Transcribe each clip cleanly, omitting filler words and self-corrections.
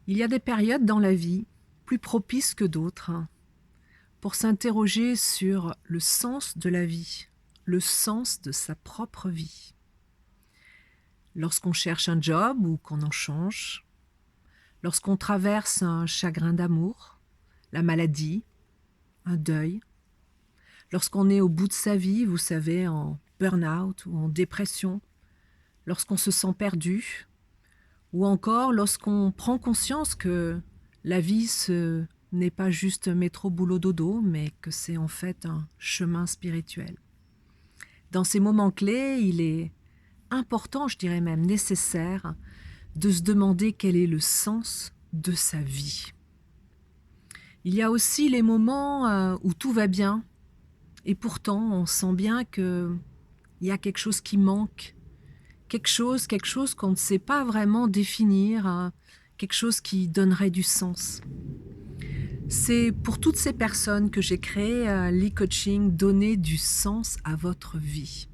Il y a des périodes dans la vie plus propices que d'autres pour s'interroger sur le sens de la vie, le sens de sa propre vie. Lorsqu'on cherche un job ou qu'on en change, lorsqu'on traverse un chagrin d'amour, la maladie, un deuil, lorsqu'on est au bout de sa vie, vous savez, en burn-out ou en dépression, lorsqu'on se sent perdu, ou encore lorsqu'on prend conscience que la vie n'est pas juste métro boulot dodo, mais que c'est en fait un chemin spirituel. Dans ces moments clés, il est important, je dirais même nécessaire, de se demander quel est le sens de sa vie. Il y a aussi les moments où tout va bien, et pourtant on sent bien qu'il y a quelque chose qui manque, quelque chose qu'on ne sait pas vraiment définir, quelque chose qui donnerait du sens. C'est pour toutes ces personnes que j'ai créé l'e-coaching Donner du sens à votre vie.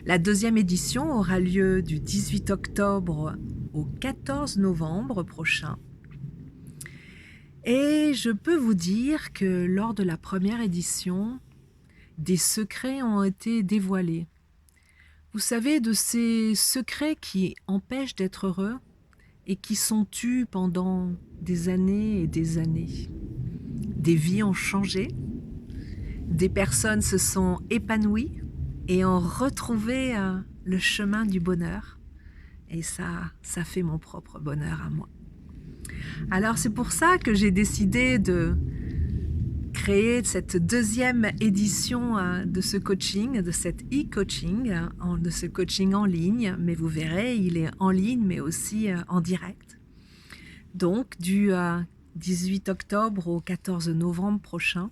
La deuxième édition aura lieu du 18 octobre au 14 novembre prochain. Et je peux vous dire que lors de la première édition, des secrets ont été dévoilés. Vous savez, de ces secrets qui empêchent d'être heureux et qui sont tus pendant des années et des années. Des vies ont changé, des personnes se sont épanouies et ont retrouvé le chemin du bonheur. Et ça fait mon propre bonheur à moi. Alors c'est pour ça que j'ai décidé de créer cette deuxième édition de ce coaching, de cet e-coaching, de ce coaching en ligne. Mais vous verrez, il est en ligne, mais aussi en direct. Donc, du 18 octobre au 14 novembre prochain.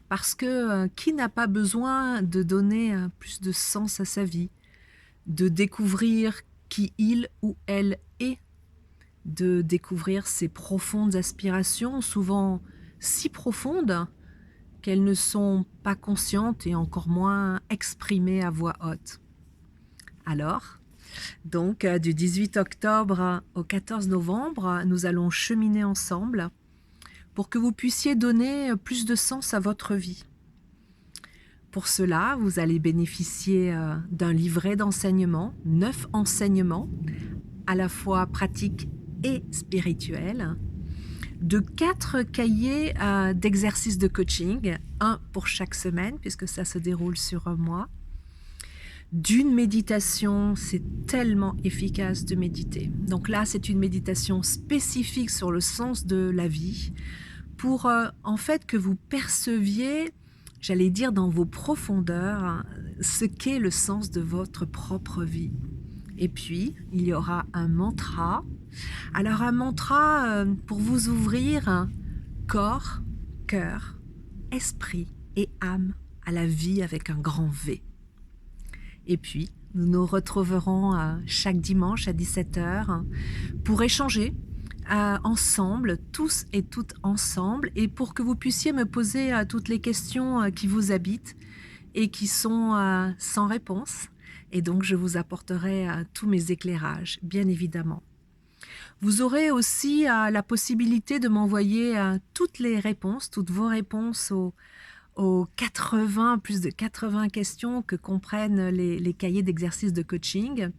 Parce que qui n'a pas besoin de donner plus de sens à sa vie, de découvrir qui il ou elle est, de découvrir ses profondes aspirations, souvent si profondes qu'elles ne sont pas conscientes et encore moins exprimées à voix haute. Alors, donc du 18 octobre au 14 novembre, nous allons cheminer ensemble pour que vous puissiez donner plus de sens à votre vie. Pour cela, vous allez bénéficier d'un livret d'enseignement, 9 enseignements, à la fois pratiques et spirituels, de 4 cahiers d'exercices de coaching, un pour chaque semaine, puisque ça se déroule sur un mois, d'une méditation, c'est tellement efficace de méditer. Donc là, c'est une méditation spécifique sur le sens de la vie, pour en fait que vous perceviez, j'allais dire dans vos profondeurs, ce qu'est le sens de votre propre vie. Et puis, il y aura un mantra. Alors un mantra pour vous ouvrir corps, cœur, esprit et âme à la vie avec un grand V. Et puis, nous nous retrouverons chaque dimanche à 17h pour échanger ensemble, tous et toutes ensemble, et pour que vous puissiez me poser toutes les questions qui vous habitent et qui sont sans réponse. Et donc, je vous apporterai tous mes éclairages, bien évidemment. Vous aurez aussi la possibilité de m'envoyer toutes les réponses, toutes vos réponses aux 80, plus de 80 questions que comprennent les cahiers d'exercices de coaching.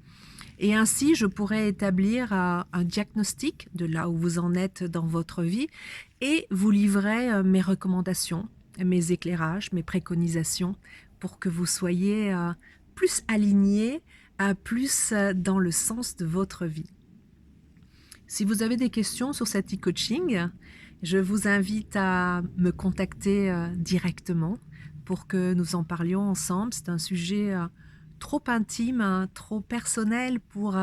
Et ainsi, je pourrai établir un diagnostic de là où vous en êtes dans votre vie et vous livrer mes recommandations, mes éclairages, mes préconisations pour que vous soyez plus alignés, plus dans le sens de votre vie. Si vous avez des questions sur cet e-coaching, je vous invite à me contacter directement pour que nous en parlions ensemble. C'est un sujet trop intime, trop personnel pour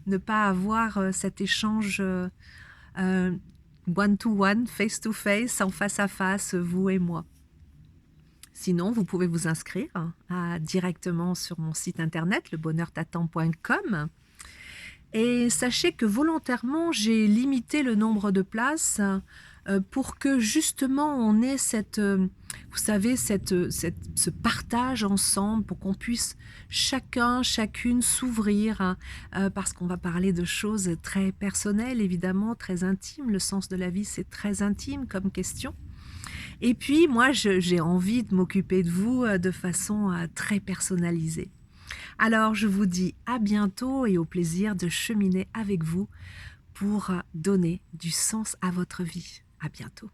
ne pas avoir cet échange one-to-one, face-to-face, en face-à-face, vous et moi. Sinon, vous pouvez vous inscrire directement sur mon site internet, lebonheurt'attend.com. Et sachez que volontairement, j'ai limité le nombre de places pour que justement on ait vous savez, ce partage ensemble, pour qu'on puisse chacune s'ouvrir, hein, parce qu'on va parler de choses très personnelles, évidemment, très intimes. Le sens de la vie, c'est très intime comme question. Et puis, moi, j'ai envie de m'occuper de vous de façon très personnalisée. Alors, je vous dis à bientôt et au plaisir de cheminer avec vous pour donner du sens à votre vie. À bientôt.